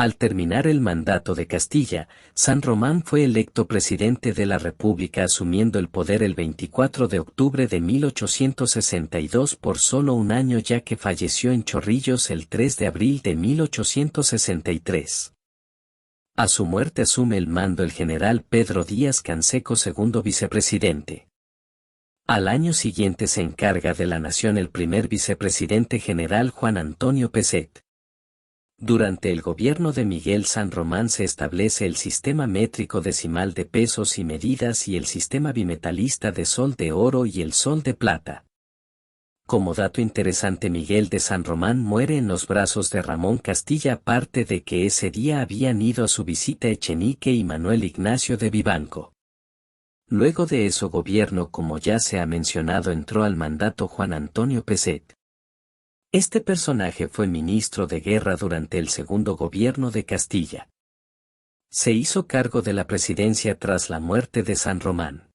Al terminar el mandato de Castilla, San Román fue electo presidente de la República asumiendo el poder el 24 de octubre de 1862 por solo un año ya que falleció en Chorrillos el 3 de abril de 1863. A su muerte asume el mando el general Pedro Díaz Canseco segundo vicepresidente. Al año siguiente se encarga de la nación el primer vicepresidente general Juan Antonio Peset. Durante el gobierno de Miguel San Román se establece el sistema métrico decimal de pesos y medidas y el sistema bimetalista de sol de oro y el sol de plata. Como dato interesante, Miguel de San Román muere en los brazos de Ramón Castilla, aparte de que ese día habían ido a su visita Echenique y Manuel Ignacio de Vivanco. Luego de eso gobierno, como ya se ha mencionado, entró al mandato Juan Antonio Peset. Este personaje fue ministro de guerra durante el segundo gobierno de Castilla. Se hizo cargo de la presidencia tras la muerte de San Román.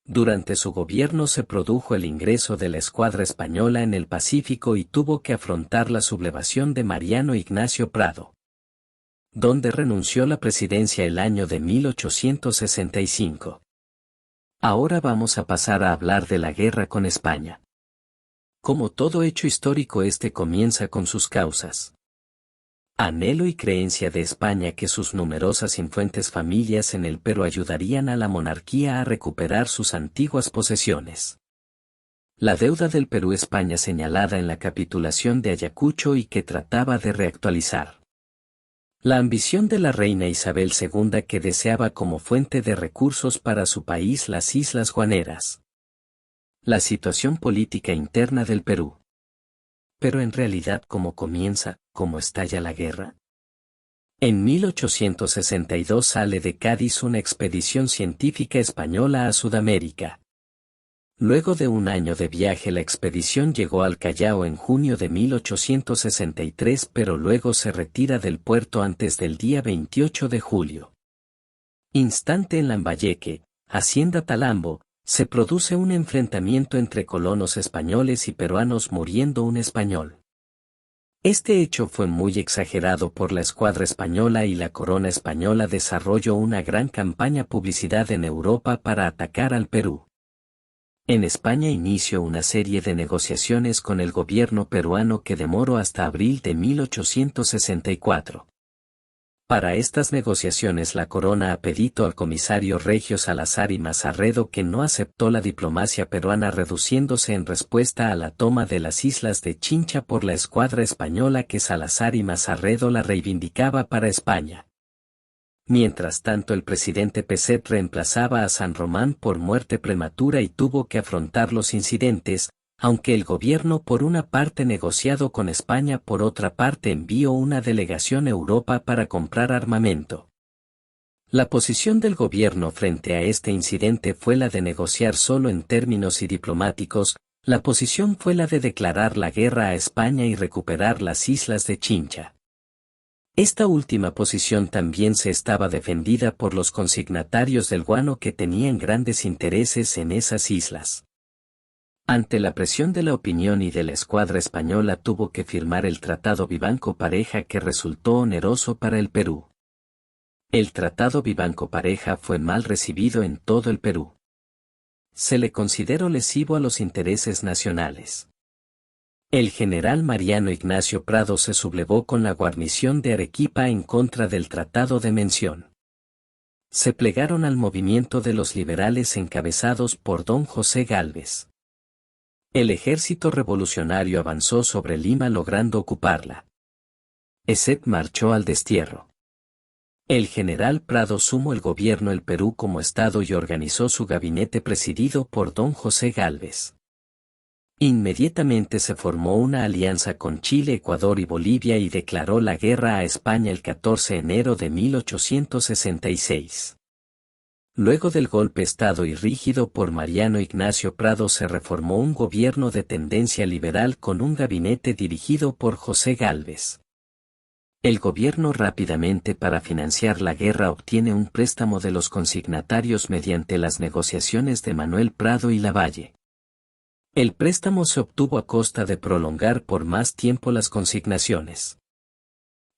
Durante su gobierno se produjo el ingreso de la escuadra española en el Pacífico y tuvo que afrontar la sublevación de Mariano Ignacio Prado, donde renunció a la presidencia el año de 1865. Ahora vamos a pasar a hablar de la guerra con España. Como todo hecho histórico, este comienza con sus causas. Anhelo y creencia de España que sus numerosas influentes familias en el Perú ayudarían a la monarquía a recuperar sus antiguas posesiones. La deuda del Perú-España señalada en la capitulación de Ayacucho y que trataba de reactualizar. La ambición de la reina Isabel II que deseaba como fuente de recursos para su país las Islas Guaneras. La situación política interna del Perú. Pero en realidad, ¿cómo comienza, cómo estalla la guerra? En 1862 sale de Cádiz una expedición científica española a Sudamérica. Luego de un año de viaje la expedición llegó al Callao en junio de 1863, pero luego se retira del puerto antes del día 28 de julio. Instante en Lambayeque, Hacienda Talambo, se produce un enfrentamiento entre colonos españoles y peruanos, muriendo un español. Este hecho fue muy exagerado por la escuadra española y la corona española desarrolló una gran campaña publicidad en Europa para atacar al Perú. En España inició una serie de negociaciones con el gobierno peruano que demoró hasta abril de 1864. Para estas negociaciones la corona ha pedido al comisario Regio Salazar y Mazarredo, que no aceptó la diplomacia peruana, reduciéndose en respuesta a la toma de las islas de Chincha por la escuadra española que Salazar y Mazarredo la reivindicaba para España. Mientras tanto el presidente Peset reemplazaba a San Román por muerte prematura y tuvo que afrontar los incidentes, aunque el gobierno por una parte negociado con España, por otra parte envió una delegación a Europa para comprar armamento. La posición del gobierno frente a este incidente fue la de negociar solo en términos y diplomáticos, la posición fue la de declarar la guerra a España y recuperar las islas de Chincha. Esta última posición también se estaba defendida por los consignatarios del guano que tenían grandes intereses en esas islas. Ante la presión de la opinión y de la escuadra española tuvo que firmar el Tratado Vivanco-Pareja, que resultó oneroso para el Perú. El Tratado Vivanco-Pareja fue mal recibido en todo el Perú. Se le consideró lesivo a los intereses nacionales. El general Mariano Ignacio Prado se sublevó con la guarnición de Arequipa en contra del Tratado de Mención. Se plegaron al movimiento de los liberales encabezados por don José Gálvez. El ejército revolucionario avanzó sobre Lima logrando ocuparla. Peset marchó al destierro. El general Prado sumó el gobierno del Perú como Estado y organizó su gabinete presidido por don José Gálvez. Inmediatamente se formó una alianza con Chile, Ecuador y Bolivia y declaró la guerra a España el 14 de enero de 1866. Luego del golpe Estado y rígido por Mariano Ignacio Prado se reformó un gobierno de tendencia liberal con un gabinete dirigido por José Gálvez. El gobierno rápidamente para financiar la guerra obtiene un préstamo de los consignatarios mediante las negociaciones de Manuel Prado y Lavalle. El préstamo se obtuvo a costa de prolongar por más tiempo las consignaciones.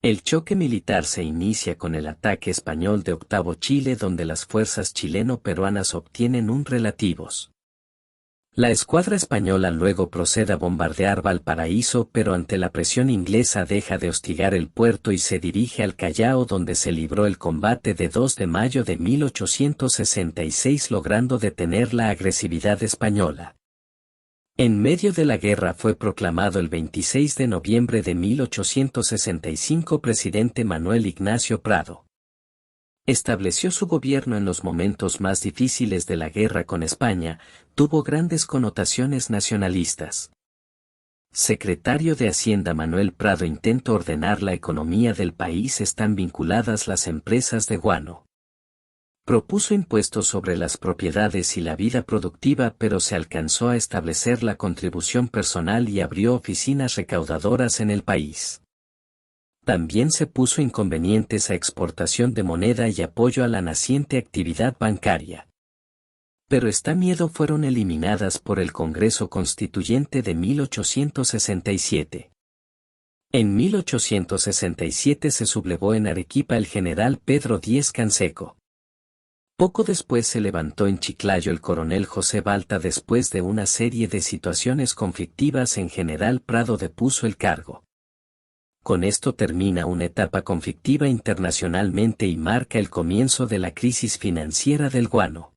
El choque militar se inicia con el ataque español de Octavo Chile, donde las fuerzas chileno-peruanas obtienen un relativos. La escuadra española luego procede a bombardear Valparaíso, pero ante la presión inglesa deja de hostigar el puerto y se dirige al Callao, donde se libró el combate de 2 de mayo de 1866, logrando detener la agresividad española. En medio de la guerra fue proclamado el 26 de noviembre de 1865 presidente Manuel Ignacio Prado. Estableció su gobierno en los momentos más difíciles de la guerra con España, tuvo grandes connotaciones nacionalistas. Secretario de Hacienda Manuel Prado intentó ordenar la economía del país. Están vinculadas las empresas de guano. Propuso impuestos sobre las propiedades y la vida productiva, pero se alcanzó a establecer la contribución personal y abrió oficinas recaudadoras en el país. También se puso inconvenientes a exportación de moneda y apoyo a la naciente actividad bancaria. Pero esta miedo fueron eliminadas por el Congreso Constituyente de 1867. En 1867 se sublevó en Arequipa el general Pedro Díez Canseco. Poco después se levantó en Chiclayo el coronel José Balta. Después de una serie de situaciones conflictivas, en General Prado depuso el cargo. Con esto termina una etapa conflictiva internacionalmente y marca el comienzo de la crisis financiera del guano.